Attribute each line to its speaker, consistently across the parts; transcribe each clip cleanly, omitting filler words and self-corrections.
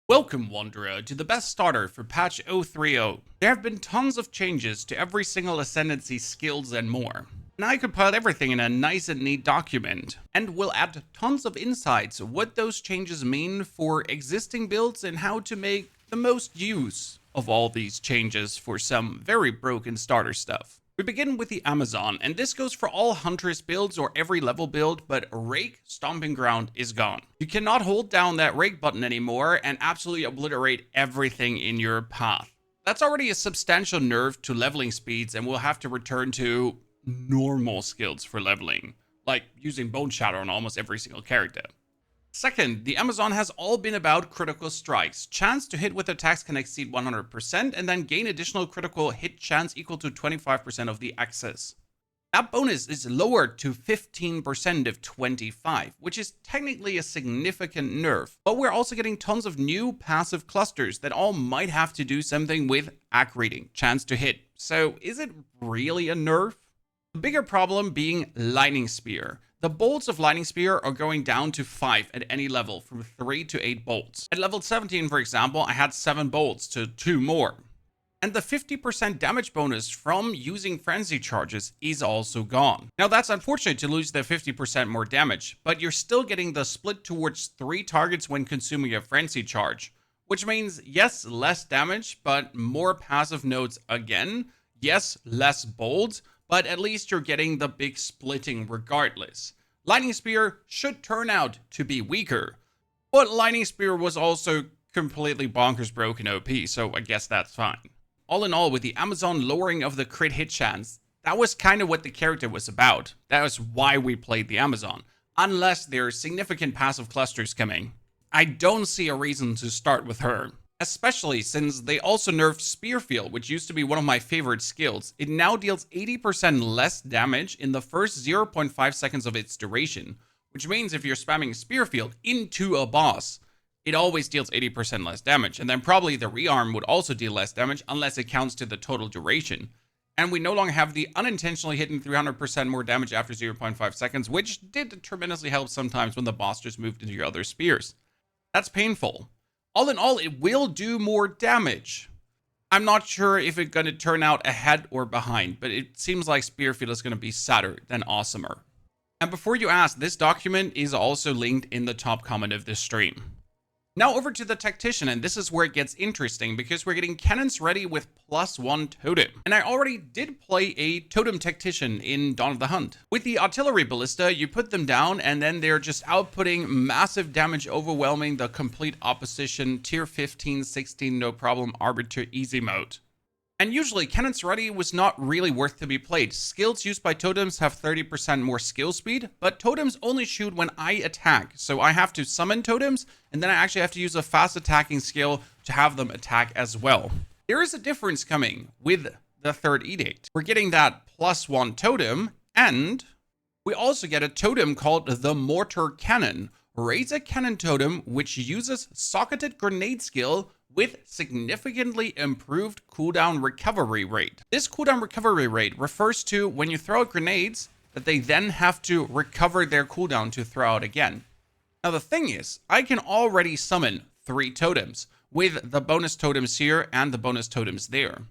Speaker 1: Welcome, Wanderer, to the best starter for patch 030. There have been tons of changes to every single Ascendancy skills and more. And I compiled everything in a nice and neat document, and will add tons of insights of what those changes mean for existing builds and how to make the most use of all these changes for some very broken starter stuff. We begin with the Amazon, and this goes for all Huntress builds or every level build, but Rake Stomping Ground is gone. You cannot hold down that Rake button anymore and absolutely obliterate everything in your path. That's already a substantial nerf to leveling speeds, and we'll have to return to normal skills for leveling, like using Bone Shatter on almost every single character. Second, the Amazon has all been about critical strikes. Chance to hit with attacks can exceed 100% and then gain additional critical hit chance equal to 25% of the excess. That bonus is lowered to 15% of 25, which is technically a significant nerf, but we're also getting tons of new passive clusters that all might have to do something with AC rating, chance to hit. So is it really a nerf? The bigger problem being Lightning Spear. The bolts of Lightning Spear are going down to 5 at any level, from 3 to 8 bolts. At level 17, for example, I had 7 bolts to 2 more. And the 50% damage bonus from using Frenzy Charges is also gone. Now that's unfortunate to lose the 50% more damage, but you're still getting the split towards 3 targets when consuming a Frenzy Charge. Which means, yes, less damage, but more passive nodes again. Yes, less bolts, but at least you're getting the big splitting regardless. Lightning Spear should turn out to be weaker, but Lightning Spear was also completely bonkers broken OP, so I guess that's fine. All in all, with the Amazon lowering of the crit hit chance, that was kind of what the character was about. That was why we played the Amazon, unless there's significant passive clusters coming. I don't see a reason to start with her. Especially since they also nerfed Spearfield, which used to be one of my favorite skills. It now deals 80% less damage in the first 0.5 seconds of its duration, which means if you're spamming Spearfield into a boss, it always deals 80% less damage, and then probably the rearm would also deal less damage unless it counts to the total duration. And we no longer have the unintentionally hitting 300% more damage after 0.5 seconds, which did tremendously help sometimes when the boss just moved into your other spears. That's painful. All in all, it will do more damage. I'm not sure if it's going to turn out ahead or behind, but it seems like Spearfield is going to be sadder than awesomer. And before you ask, this document is also linked in the top comment of this stream. Now over to the Tactician, and this is where it gets interesting because we're getting cannons ready with +1 totem. And I already did play a totem Tactician in Dawn of the Hunt. With the artillery ballista, you put them down and then they're just outputting massive damage, overwhelming the complete opposition, tier 15, 16, no problem, arbiter easy mode. And usually, Cannons Ready was not really worth to be played. Skills used by totems have 30% more skill speed, but totems only shoot when I attack. So I have to summon totems, and then I actually have to use a fast attacking skill to have them attack as well. There is a difference coming with the Third Edict. We're getting that +1 totem, and we also get a totem called the Mortar Cannon. Raise a cannon totem which uses socketed grenade skill with significantly improved cooldown recovery rate. This cooldown recovery rate refers to when you throw out grenades that they then have to recover their cooldown to throw out again. Now the thing is, I can already summon 3 totems with the bonus totems here and the bonus totems there.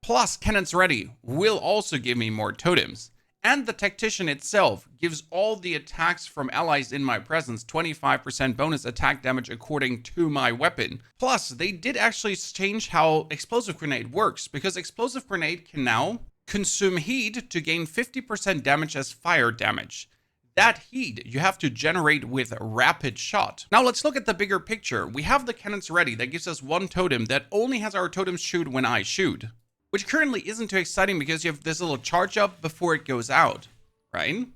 Speaker 1: Plus, Cannons Ready will also give me more totems. And the Tactician itself gives all the attacks from allies in my presence 25% bonus attack damage according to my weapon. Plus, they did actually change how Explosive Grenade works, because Explosive Grenade can now consume heat to gain 50% damage as fire damage. That heat you have to generate with Rapid Shot. Now let's look at the bigger picture. We have the Cannons Ready that gives us 1 totem that only has our totems shoot when I shoot, which currently isn't too exciting because you have this little charge up before it goes out, right?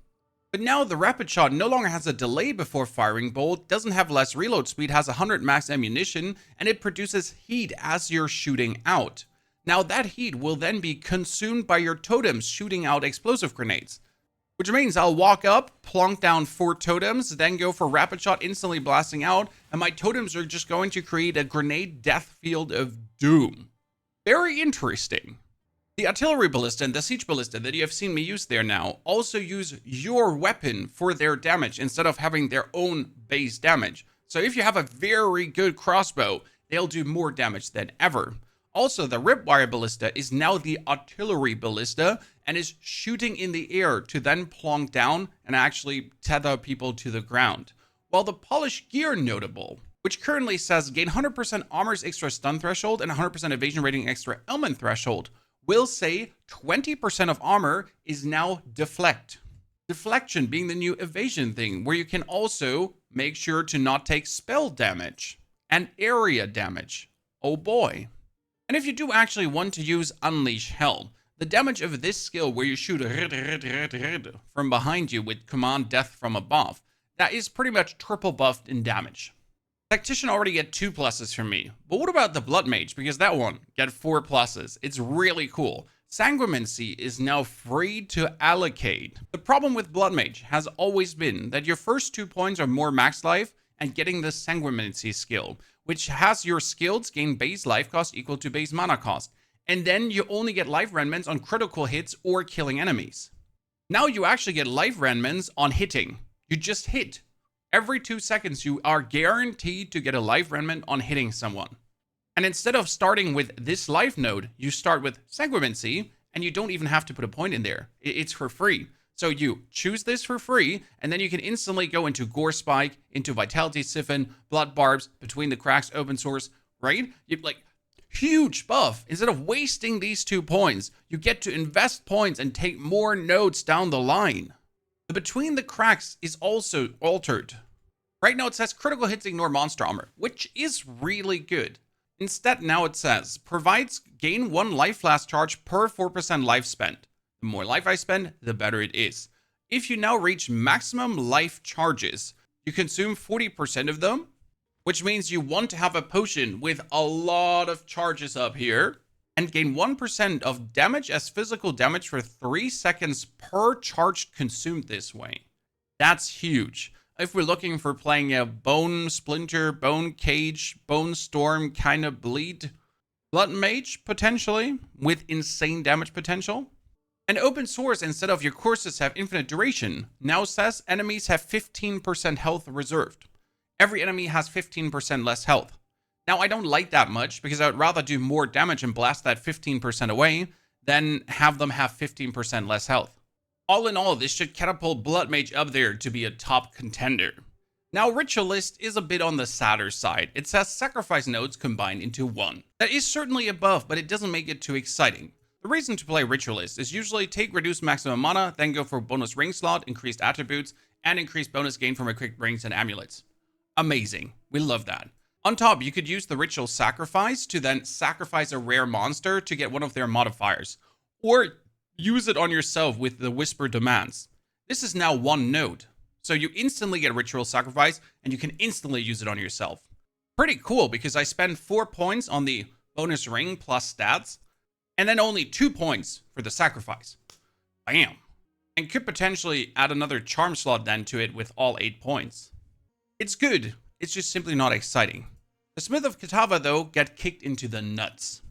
Speaker 1: But now the Rapid Shot no longer has a delay before firing bolt, doesn't have less reload speed, has 100 max ammunition, and it produces heat as you're shooting out. Now that heat will then be consumed by your totems shooting out explosive grenades, which means I'll walk up, plonk down 4 totems, then go for Rapid Shot, instantly blasting out, and my totems are just going to create a grenade death field of doom. Very interesting. The artillery ballista and the siege ballista that you have seen me use there now also use your weapon for their damage instead of having their own base damage. So if you have a very good crossbow they'll do more damage than ever. Also, the Ripwire Ballista is now the Artillery Ballista and is shooting in the air to then plonk down and actually tether people to the ground. While the Polished Gear Notable, which currently says gain 100% armor's extra stun threshold and 100% evasion rating extra element threshold, will say 20% of armor is now deflect. Deflection being the new evasion thing, where you can also make sure to not take spell damage and area damage. Oh boy. And if you do actually want to use Unleash Hell, the damage of this skill where you shoot from behind you with command death from above, that is pretty much triple buffed in damage. Tactician already get 2 pluses from me, but what about the Blood Mage? Because that one get 4 pluses. It's really cool. Sanguinancy is now free to allocate. The problem with Blood Mage has always been that your first 2 points are more max life and getting the Sanguinancy skill, which has your skills gain base life cost equal to base mana cost. And then you only get life remnants on critical hits or killing enemies. Now you actually get life remnants on hitting. You just hit. Every 2 seconds you are guaranteed to get a life remnant on hitting someone. And instead of starting with this life node, you start with Sanguinancy, and you don't even have to put a point in there. It's for free. So you choose this for free, and then you can instantly go into Gore Spike, into Vitality Siphon, Blood Barbs, Between the Cracks, Open Source, right? You like huge buff. Instead of wasting these 2 points, you get to invest points and take more nodes down the line. The Between the Cracks is also altered. Right now it says critical hits ignore monster armor, which is really good. Instead, now it says, provides gain 1 life flask charge per 4% life spent. The more life I spend, the better it is. If you now reach maximum life charges, you consume 40% of them, which means you want to have a potion with a lot of charges up here, and gain 1% of damage as physical damage for 3 seconds per charge consumed this way. That's huge. If we're looking for playing a Bone Splinter, Bone Cage, Bone Storm kind of bleed, Blood Mage, potentially, with insane damage potential. And Open Source, instead of your courses have infinite duration, now says enemies have 15% health reserved. Every enemy has 15% less health. Now, I don't like that much, because I would rather do more damage and blast that 15% away than have them have 15% less health. All in all, this should catapult Blood Mage up there to be a top contender. Now, Ritualist is a bit on the sadder side. It says sacrifice nodes combined into 1. That is certainly a buff, but it doesn't make it too exciting. The reason to play Ritualist is usually take reduced maximum mana, then go for bonus ring slot, increased attributes, and increased bonus gain from equipped rings and amulets. Amazing. We love that. On top, you could use the Ritual Sacrifice to then sacrifice a rare monster to get one of their modifiers. Or use it on yourself with the Whisper Demands. This is now 1 node, so you instantly get Ritual Sacrifice, and you can instantly use it on yourself. Pretty cool, because I spend 4 points on the bonus ring plus stats, and then only 2 points for the sacrifice. Bam! And could potentially add another charm slot then to it with all 8 points. It's good, it's just simply not exciting. The Smith of Kitava, though, get kicked into the nuts.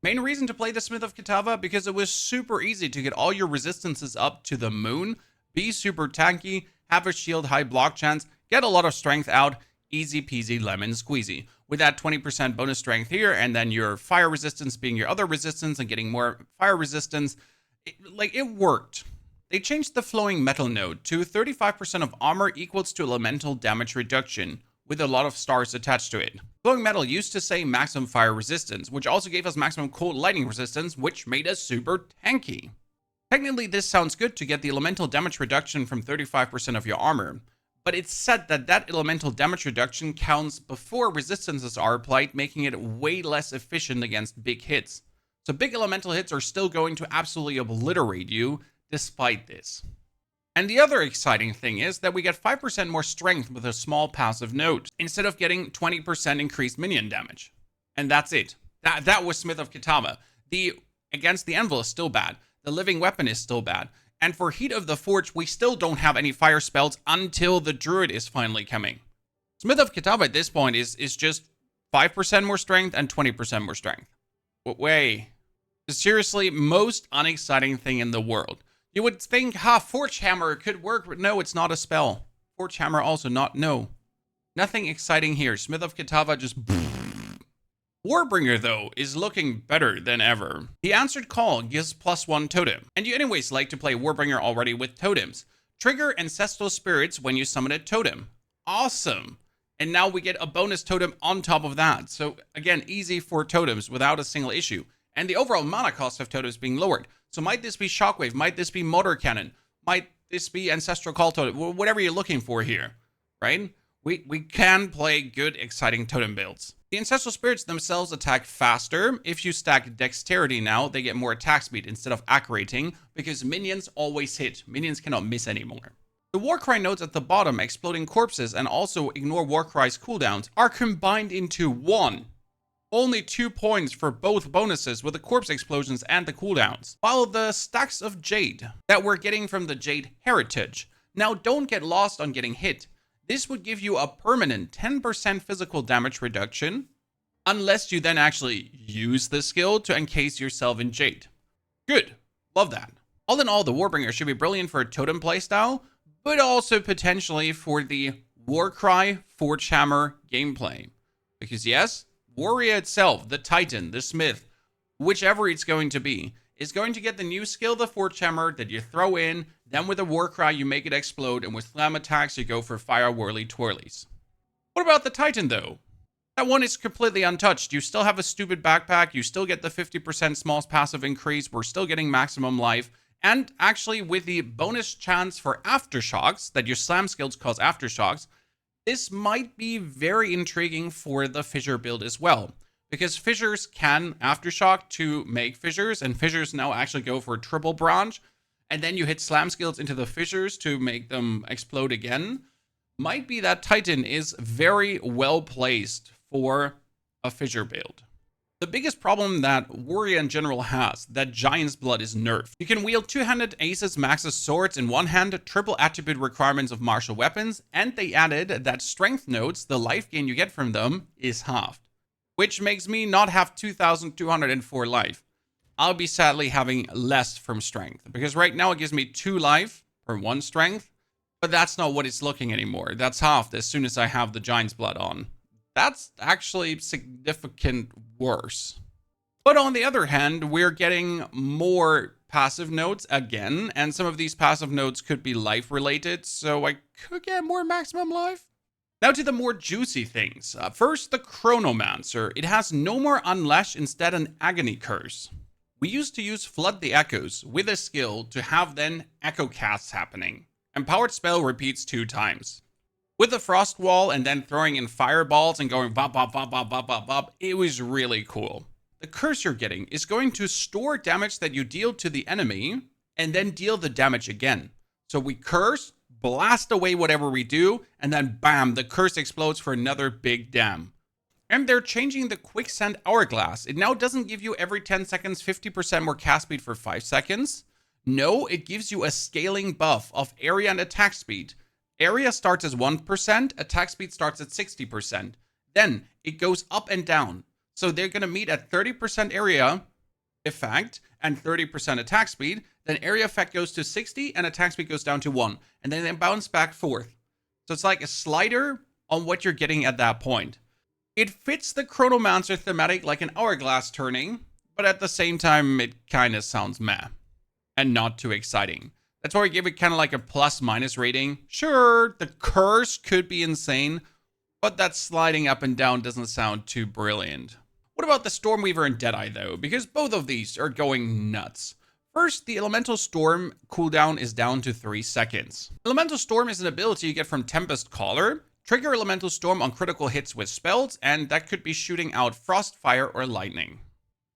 Speaker 1: Main reason to play the Smith of Kitava, because it was super easy to get all your resistances up to the moon, be super tanky, have a shield high block chance, get a lot of strength out, easy peasy lemon squeezy. With that 20% bonus strength here, and then your fire resistance being your other resistance and getting more fire resistance, it worked. They changed the flowing metal node to 35% of armor equals to elemental damage reduction, with a lot of stars attached to it. Flowing metal used to say maximum fire resistance, which also gave us maximum cold lightning resistance, which made us super tanky. Technically, this sounds good to get the elemental damage reduction from 35% of your armor, but it's said that that elemental damage reduction counts before resistances are applied, making it way less efficient against big hits. So big elemental hits are still going to absolutely obliterate you despite this. And the other exciting thing is that we get 5% more strength with a small passive node, instead of getting 20% increased minion damage. And that's it. That was Smith of Kitava. The Against the Anvil is still bad. The Living Weapon is still bad. And for Heat of the Forge, we still don't have any fire spells until the Druid is finally coming. Smith of Kitava at this point is just 5% more strength and 20% more strength. Wait. Seriously, most unexciting thing in the world. You would think, Forge Hammer could work, but no, it's not a spell. Forge Hammer also not, no. Nothing exciting here. Smith of Kitava just Warbringer, though, is looking better than ever. The Answered Call gives +1 totem, and you anyways like to play Warbringer already with totems. Trigger Ancestral Spirits when you summon a totem. Awesome! And now we get a bonus totem on top of that. So again, easy for totems without a single issue. And the overall mana cost of totems being lowered. So might this be Shockwave? Might this be Mortar Cannon? Might this be Ancestral Call Totem? Whatever you're looking for here, right? We can play good, exciting totem builds. The Ancestral Spirits themselves attack faster. If you stack Dexterity now, they get more attack speed instead of accurating, because minions always hit. Minions cannot miss anymore. The Warcry nodes at the bottom, Exploding Corpses, and also Ignore Warcry's cooldowns, are combined into one. Only 2 points for both bonuses with the corpse explosions and the cooldowns. While the stacks of Jade that we're getting from the Jade Heritage, now don't get lost on getting hit. This would give you a permanent 10% physical damage reduction, unless you then actually use the skill to encase yourself in Jade. Good. Love that. All in all, the Warbringer should be brilliant for a totem playstyle, but also potentially for the Warcry Forge Hammer gameplay. Because yes, Warrior itself, the Titan, the Smith, whichever it's going to be, is going to get the new skill, the Forge Hammer, that you throw in, then with a Warcry you make it explode, and with slam attacks you go for fire whirly twirlies. What about the Titan though? That one is completely untouched. You still have a stupid backpack, you still get the 50% small passive increase, we're still getting maximum life, and actually with the bonus chance for aftershocks, that your slam skills cause aftershocks, this might be very intriguing for the fissure build as well. Because fissures can aftershock to make fissures, and fissures now actually go for a triple branch, and then you hit slam skills into the fissures to make them explode again. Might be that Titan is very well placed for a fissure build. The biggest problem that Warrior in general has, that Giant's Blood is nerfed. You can wield two-handed Aces, Maxes, Swords in one hand, triple attribute requirements of martial weapons, and they added that strength nodes, the life gain you get from them, is halved. Which makes me not have 2,204 life. I'll be sadly having less from strength, because right now it gives me 2 life per 1 strength, but that's not what it's looking anymore. That's halved as soon as I have the Giant's Blood on. That's actually significant worse. But on the other hand, we're getting more passive nodes again, and some of these passive nodes could be life related, so I could get more maximum life. Now to the more juicy things. First, the Chronomancer. It has no more Unleash, instead an Agony Curse. We used to use Flood the Echoes with a skill to have then Echo casts happening. Empowered spell repeats 2 times. With the Frost Wall and then throwing in fireballs and going bop, bop, bop, bop, bop, bop, bop, it was really cool. The curse you're getting is going to store damage that you deal to the enemy and then deal the damage again. So we curse, blast away whatever we do, and then bam, the curse explodes for another big dam. And they're changing the Quicksand Hourglass. It now doesn't give you every 10 seconds 50% more cast speed for 5 seconds. No, it gives you a scaling buff of area and attack speed. Area starts as 1%, attack speed starts at 60%. Then it goes up and down. So they're going to meet at 30% area effect and 30% attack speed. Then area effect goes to 60 and attack speed goes down to 1. And then they bounce back forth. So it's like a slider on what you're getting at that point. It fits the Chronomancer thematic like an hourglass turning, but at the same time, it kind of sounds meh and not too exciting. That's why we give it kind of like a plus-minus rating. Sure, the curse could be insane, but that sliding up and down doesn't sound too brilliant. What about the Stormweaver and Deadeye, though? Because both of these are going nuts. First, the Elemental Storm cooldown is down to 3 seconds. Elemental Storm is an ability you get from Tempest Caller. Trigger Elemental Storm on critical hits with spells, and that could be shooting out Frost, Fire, or Lightning.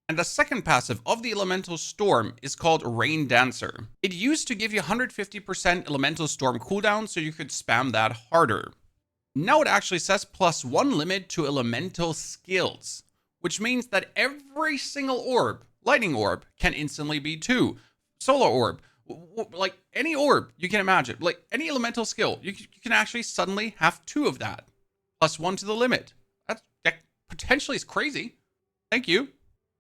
Speaker 1: And the second passive of the Elemental Storm is called Rain Dancer. It used to give you 150% Elemental Storm cooldown, so you could spam that harder. Now it actually says +1 limit to Elemental skills, which means that every single orb, Lightning Orb, can instantly be 2. Solar Orb, like any orb you can imagine, like any elemental skill, you can actually suddenly have 2 of that. +1 to the limit. That potentially is crazy. Thank you.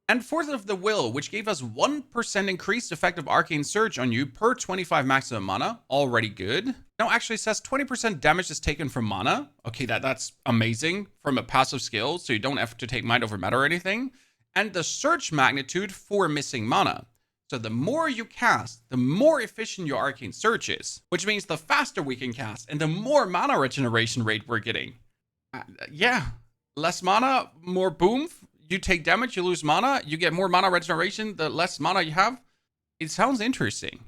Speaker 1: And Fourth of the Will, which gave us 1% increased effective arcane surge on you per 25 maximum mana. Already good. Now actually says 20% damage is taken from mana. Okay, that's amazing from a passive skill, so you don't have to take Mind Over Matter or anything. And the surge magnitude for missing mana. So the more you cast, the more efficient your arcane surge is, which means the faster we can cast and the more mana regeneration rate we're getting. Yeah, less mana, more boom. You take damage, you lose mana, you get more mana regeneration the less mana you have. It sounds interesting.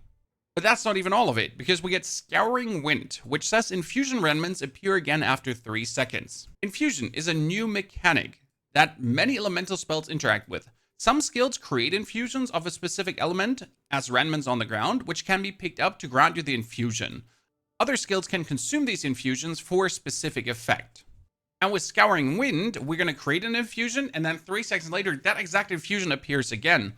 Speaker 1: But that's not even all of it, because we get Scouring Wind, which says infusion remnants appear again after 3 seconds. Infusion is a new mechanic that many elemental spells interact with. Some skills create infusions of a specific element as remnants on the ground, which can be picked up to grant you the infusion. Other skills can consume these infusions for a specific effect. And with Scouring Wind, we're going to create an infusion, and then 3 seconds later, that exact infusion appears again.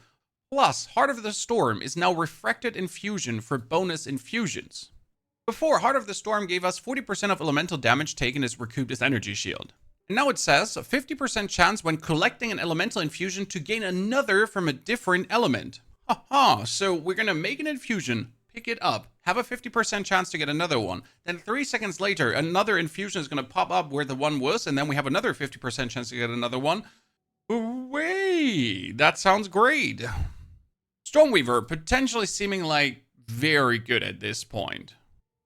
Speaker 1: Plus, Heart of the Storm is now Refracted Infusion for bonus infusions. Before, Heart of the Storm gave us 40% of elemental damage taken is recouped as energy shield. And now it says a 50% chance when collecting an elemental infusion to gain another from a different element. Haha, so we're going to make an infusion, pick it up, have a 50% chance to get another one. Then 3 seconds later, another infusion is going to pop up where the one was, and then we have another 50% chance to get another one. Wait, that sounds great. Stormweaver, potentially seeming like very good at this point.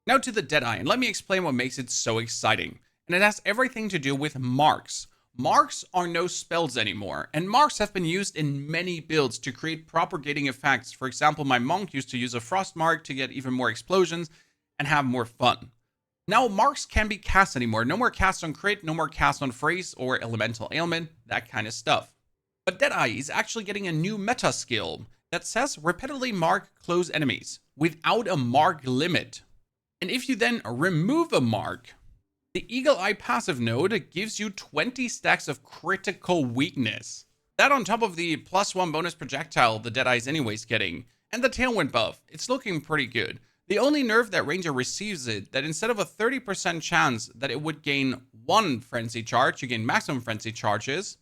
Speaker 1: Now to the Deadeye, and let me explain what makes it so exciting. And it has everything to do with marks. Marks are no spells anymore, and marks have been used in many builds to create propagating effects. For example, my monk used to use a frost mark to get even more explosions and have more fun. Now marks can't be cast anymore. No more cast on crit, no more cast on phrase or elemental ailment, that kind of stuff. But Deadeye is actually getting a new meta skill that says repeatedly mark close enemies without a mark limit. And if you then remove a mark, the Eagle Eye passive node gives you 20 stacks of critical weakness. That on top of the +1 bonus projectile the Deadeye is anyways getting, and the Tailwind buff, it's looking pretty good. The only nerf that Ranger receives it, that instead of a 30% chance that it would gain 1 Frenzy Charge, you gain maximum Frenzy Charges,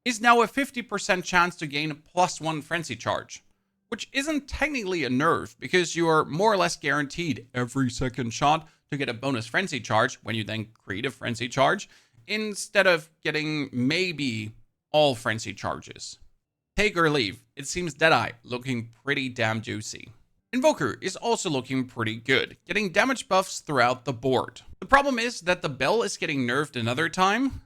Speaker 1: is now a 50% chance to gain +1 Frenzy Charge. Which isn't technically a nerf, because you are more or less guaranteed every second shot to get a bonus Frenzy Charge when you then create a Frenzy Charge, instead of getting maybe all Frenzy Charges. Take or leave, it seems Deadeye looking pretty damn juicy. Invoker is also looking pretty good, getting damage buffs throughout the board. The problem is that the bell is getting nerfed another time,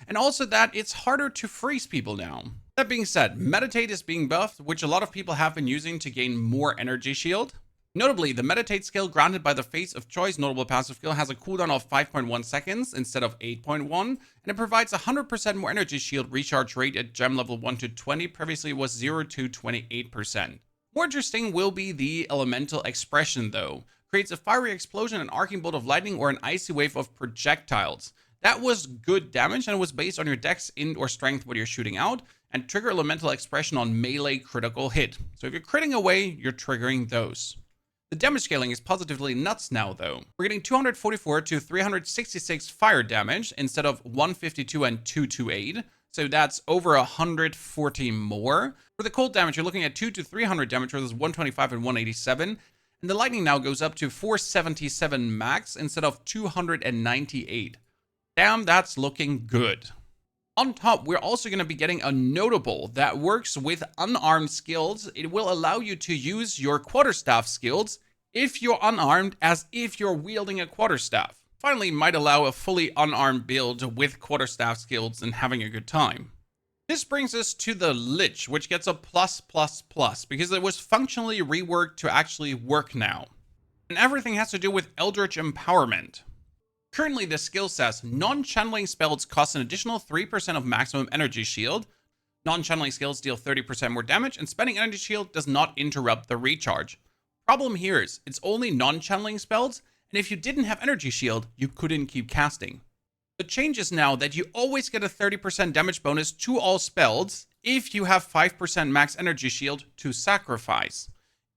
Speaker 1: and also that it's harder to freeze people now. That being said, Meditate is being buffed, which a lot of people have been using to gain more energy shield. Notably, the Meditate skill granted by the Face of Choice notable passive skill has a cooldown of 5.1 seconds instead of 8.1, and it provides 100% more energy shield recharge rate at gem level 1 to 20, previously it was 0 to 28%. More interesting will be the Elemental Expression though. Creates a fiery explosion, an arcing bolt of lightning, or an icy wave of projectiles. That was good damage, and it was based on your dex, int, or strength what you're shooting out, and trigger Elemental Expression on melee critical hit. So if you're critting away, you're triggering those. The damage scaling is positively nuts now though. We're getting 244 to 366 fire damage instead of 152 and 228. So that's over 140 more. For the cold damage, you're looking at 2 to 300 damage versus 125 and 187. And the lightning now goes up to 477 max instead of 298. Damn, that's looking good. On top, we're also going to be getting a notable that works with unarmed skills. It will allow you to use your quarterstaff skills if you're unarmed as if you're wielding a quarterstaff. Finally, might allow a fully unarmed build with quarterstaff skills and having a good time. This brings us to the Lich, which gets a +++ because it was functionally reworked to actually work now. And everything has to do with Eldritch Empowerment. Currently, the skill says non-channeling spells cost an additional 3% of maximum energy shield. Non-channeling skills deal 30% more damage, and spending energy shield does not interrupt the recharge. Problem here is, it's only non-channeling spells, and if you didn't have energy shield, you couldn't keep casting. The change is now that you always get a 30% damage bonus to all spells if you have 5% max energy shield to sacrifice.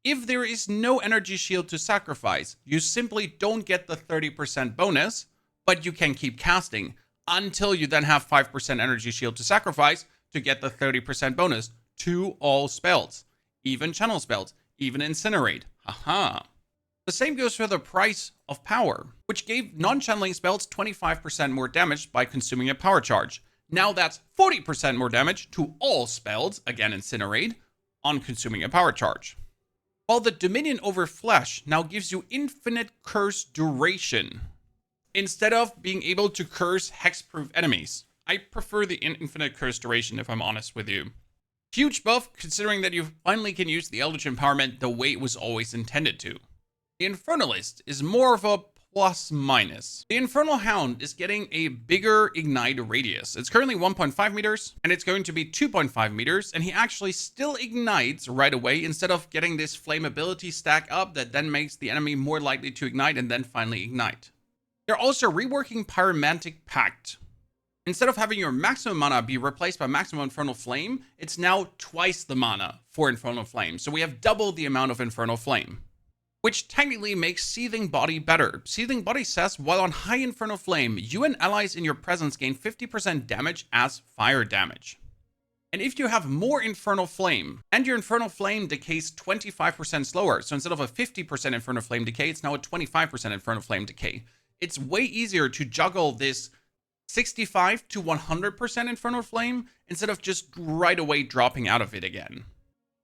Speaker 1: If there is no energy shield to sacrifice, you simply don't get the 30% bonus, but you can keep casting until you then have 5% energy shield to sacrifice to get the 30% bonus to all spells, even channel spells, even incinerate. Haha. The same goes for the price of power, which gave non-channeling spells 25% more damage by consuming a power charge. Now that's 40% more damage to all spells, again incinerate, on consuming a power charge. While the Dominion over Flesh now gives you infinite curse duration, instead of being able to curse hexproof enemies. I prefer the infinite curse duration, if I'm honest with you. Huge buff, considering that you finally can use the Eldritch Empowerment the way it was always intended to. The Infernalist is more of a plus minus. The Infernal Hound is getting a bigger ignite radius. It's currently 1.5 meters, and it's going to be 2.5 meters, and he actually still ignites right away instead of getting this flammability stack up that then makes the enemy more likely to ignite and then finally ignite. They're also reworking Pyromantic Pact. Instead of having your maximum mana be replaced by maximum Infernal Flame, it's now twice the mana for Infernal Flame. So we have double the amount of Infernal Flame, which technically makes Seething Body better. Seething Body says, while on high Infernal Flame, you and allies in your presence gain 50% damage as fire damage. And if you have more Infernal Flame, and your Infernal Flame decays 25% slower, so instead of a 50% Infernal Flame decay, it's now a 25% Infernal Flame decay. It's way easier to juggle this 65 to 100% Infernal Flame instead of just right away dropping out of it again.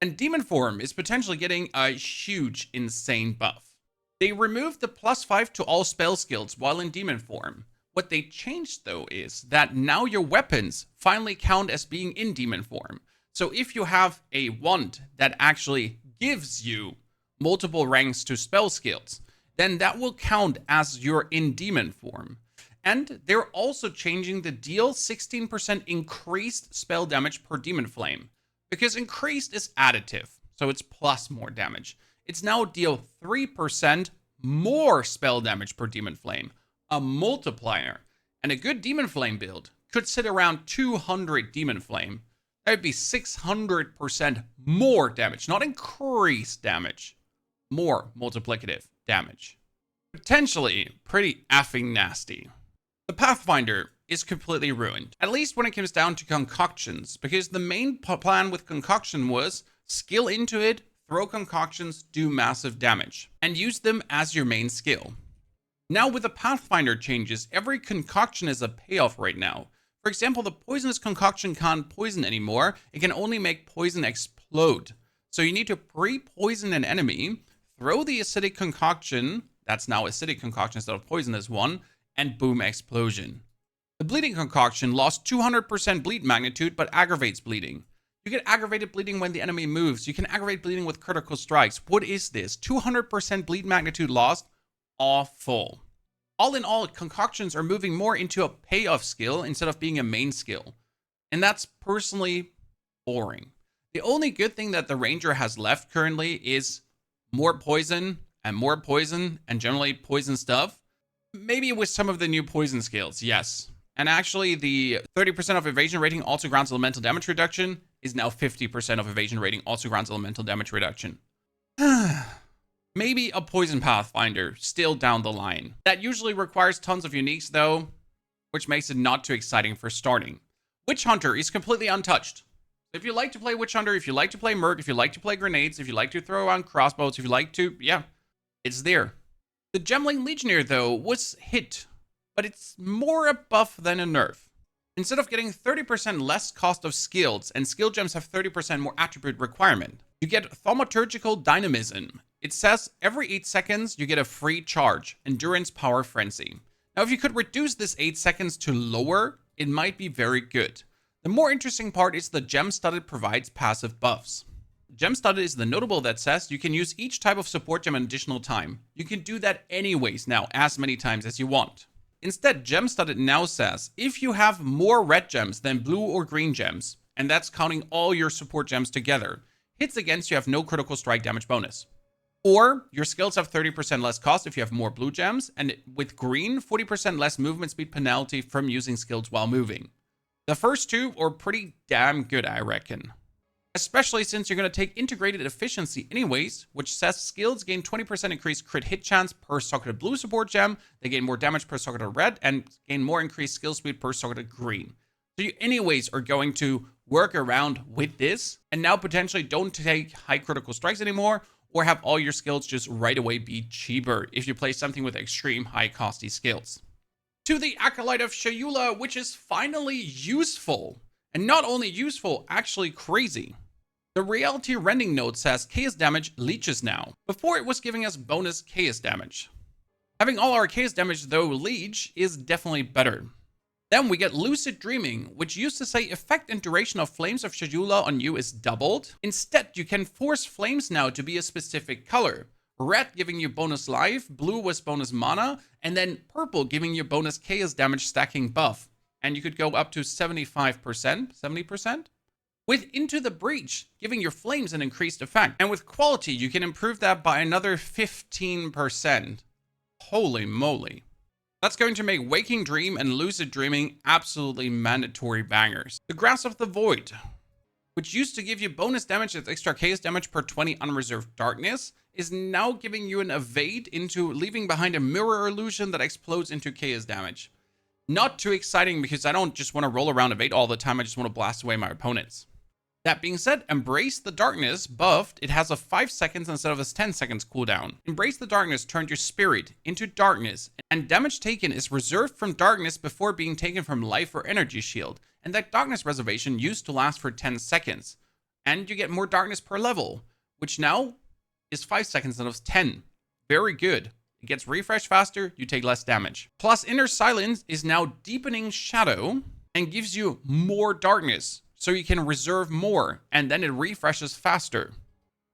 Speaker 1: And Demon Form is potentially getting a huge, insane buff. They removed the +5 to all spell skills while in Demon Form. What they changed though is that now your weapons finally count as being in Demon Form. So if you have a wand that actually gives you multiple ranks to spell skills, then that will count as you're in Demon Form. And they're also changing the deal 16% increased spell damage per Demon Flame. Because increased is additive, so it's plus more damage. It's now deal 3% more spell damage per Demon Flame, a multiplier. And a good Demon Flame build could sit around 200 Demon Flame. That would be 600% more damage, not increased damage, more multiplicative damage. Potentially pretty effing nasty. The Pathfinder is completely ruined, at least when it comes down to concoctions, because the main plan with concoction was skill into it, throw concoctions, do massive damage, and use them as your main skill. Now with the Pathfinder changes, every concoction is a payoff right now. For example, the poisonous concoction can't poison anymore, it can only make poison explode. So you need to pre-poison an enemy, throw the acidic concoction, that's now acidic concoction instead of poisonous one, and boom, explosion. The bleeding concoction lost 200% bleed magnitude, but aggravates bleeding. You get aggravated bleeding when the enemy moves. You can aggravate bleeding with critical strikes. What is this? 200% bleed magnitude lost? Awful. All in all, concoctions are moving more into a payoff skill instead of being a main skill. And that's personally boring. The only good thing that the Ranger has left currently is more poison and generally poison stuff. Maybe with some of the new poison skills, yes. And actually, the 30% of evasion rating also grants elemental damage reduction is now 50% of evasion rating also grants elemental damage reduction. Maybe a poison Pathfinder still down the line. That usually requires tons of uniques though, which makes it not too exciting for starting. Witch Hunter is completely untouched. If you like to play Witch Hunter, if you like to play Merc, if you like to play grenades, if you like to throw around crossbows, if you like to, yeah, it's there. The Gemling Legionaire, though, was hit, but it's more a buff than a nerf. Instead of getting 30% less cost of skills, and skill gems have 30% more attribute requirement, you get Thaumaturgical Dynamism. It says every 8 seconds you get a free charge, Endurance Power Frenzy. Now if you could reduce this 8 seconds to lower, it might be very good. The more interesting part is the Gem Studded provides passive buffs. Gem Studded is the notable that says you can use each type of support gem an additional time. You can do that anyways now, as many times as you want. Instead, Gem Studded now says, if you have more red gems than blue or green gems, and that's counting all your support gems together, hits against you have no critical strike damage bonus. Or, your skills have 30% less cost if you have more blue gems, and with green, 40% less movement speed penalty from using skills while moving. The first two are pretty damn good, I reckon. Especially since you're going to take integrated efficiency anyways, which says skills gain 20% increased crit hit chance per socketed blue support gem, they gain more damage per socketed red, and gain more increased skill speed per socketed green. So you anyways are going to work around with this and now potentially don't take high critical strikes anymore, or have all your skills just right away be cheaper if you play something with extreme high costy skills. To the Acolyte of Chayula, which is finally useful. And not only useful, actually crazy. The reality rending node says chaos damage leeches now. Before it was giving us bonus chaos damage. Having all our chaos damage though leech is definitely better. Then we get Lucid Dreaming, which used to say effect and duration of Flames of Chayula on you is doubled. Instead, you can force flames now to be a specific color. Red giving you bonus life, blue was bonus mana, and then purple giving you bonus chaos damage stacking buff. And you could go up to 75%, 70%. With Into the Breach, giving your flames an increased effect. And with Quality, you can improve that by another 15%. Holy moly. That's going to make Waking Dream and Lucid Dreaming absolutely mandatory bangers. The Grasp of the Void, which used to give you bonus damage as extra chaos damage per 20 unreserved darkness, is now giving you an evade into leaving behind a mirror illusion that explodes into chaos damage. Not too exciting because I don't just want to roll around evade all the time, I just want to blast away my opponents. That being said, Embrace the Darkness buffed, it has a 5 seconds instead of a 10 seconds cooldown. Embrace the Darkness turned your spirit into darkness, and damage taken is reserved from darkness before being taken from life or energy shield, and that darkness reservation used to last for 10 seconds. And you get more darkness per level, which now is 5 seconds instead of 10. Very good. It gets refreshed faster, you take less damage. Plus, Inner Silence is now Deepening Shadow and gives you more darkness, so you can reserve more, and then it refreshes faster.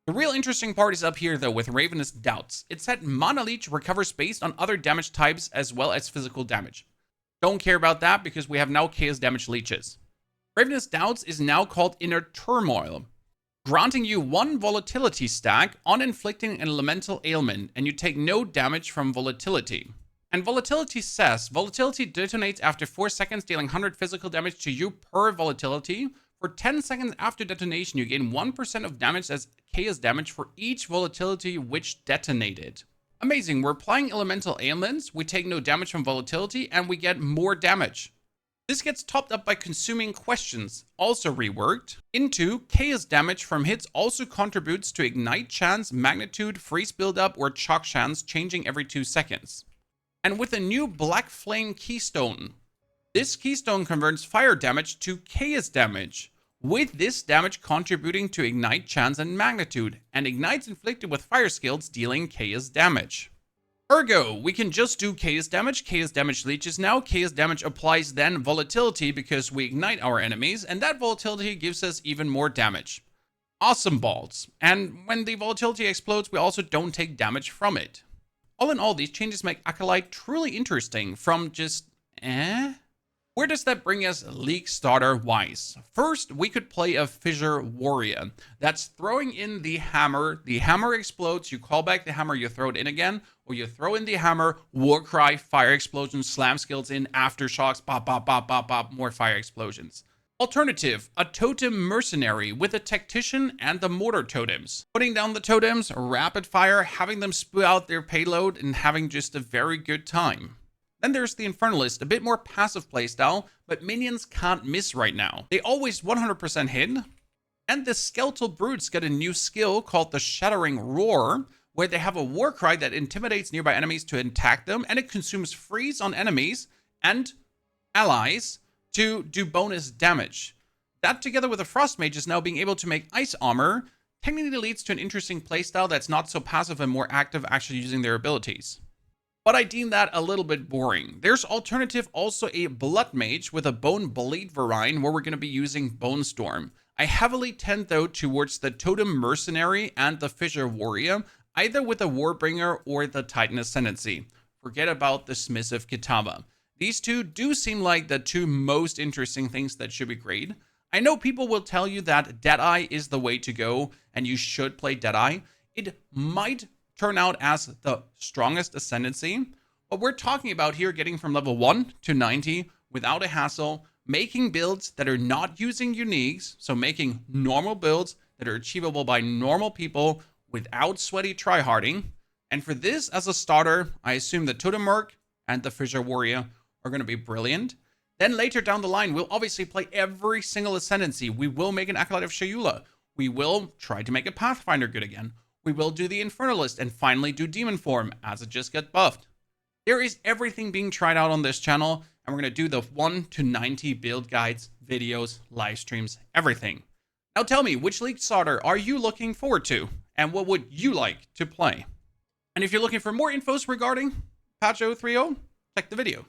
Speaker 1: The real interesting part is up here though with Ravenous Doubts. It said Mana Leech recovers based on other damage types as well as physical damage. Don't care about that because we have now chaos damage leeches. Ravenous Doubts is now called Inner Turmoil, granting you 1 volatility stack on inflicting an elemental ailment, and you take no damage from volatility. And Volatility says, Volatility detonates after 4 seconds, dealing 100 physical damage to you per volatility. For 10 seconds after detonation, you gain 1% of damage as chaos damage for each volatility which detonated. Amazing, we're applying elemental ailments, we take no damage from volatility, and we get more damage. This gets topped up by Consuming Questions, also reworked, into chaos damage from hits also contributes to ignite chance, magnitude, freeze buildup, or shock chance changing every 2 seconds. And with a new Black Flame Keystone, this keystone converts fire damage to chaos damage, with this damage contributing to ignite chance and magnitude, and ignites inflicted with fire skills dealing chaos damage. Ergo, we can just do chaos damage leeches now, chaos damage applies then volatility because we ignite our enemies, and that volatility gives us even more damage. Awesome balls. And when the volatility explodes, we also don't take damage from it. All in all, these changes make Acolyte truly interesting from just, Where does that bring us League starter-wise? First, we could play a Fissure Warrior. That's throwing in the hammer explodes, you call back the hammer, you throw it in again, or you throw in the hammer, Warcry, fire explosion, slam skills in, aftershocks, bop, bop, bop, bop, bop, more fire explosions. Alternative, a Totem Mercenary with a Tactician and the Mortar Totems. Putting down the totems, rapid fire, having them spew out their payload, and having just a very good time. Then there's the Infernalist, a bit more passive playstyle, but minions can't miss right now. They always 100% hit. And the Skeletal Brutes get a new skill called the Shattering Roar, where they have a Warcry that intimidates nearby enemies to attack them, and it consumes freeze on enemies and allies to do bonus damage. That together with the Frost Mages now being able to make ice armor technically leads to an interesting playstyle that's not so passive and more active actually using their abilities. But I deem that a little bit boring. There's alternative also a Blood Mage with a Bone Bleed Varine where we're going to be using Bone Storm. I heavily tend though towards the Totem Mercenary and the Fissure Warrior, either with the Warbringer or the Titan Ascendancy. Forget about the Submissive Kitava. These two do seem like the two most interesting things that should be great. I know people will tell you that Deadeye is the way to go and you should play Deadeye. It might turn out as the strongest Ascendancy, but we're talking about here getting from level 1 to 90 without a hassle, making builds that are not using uniques, so making normal builds that are achievable by normal people without sweaty tryharding. And for this as a starter, I assume the Totem Merc and the Fissure Warrior are going to be brilliant. Then later down the line, we'll obviously play every single Ascendancy. We will make an Acolyte of Chayula. We will try to make a Pathfinder good again. We will do the Infernalist and finally do Demon Form as it just got buffed. There is everything being tried out on this channel, and we're going to do the 1 to 90 build guides, videos, live streams, everything. Now tell me, which League starter are you looking forward to, and what would you like to play? And if you're looking for more infos regarding Patch 030, check the video.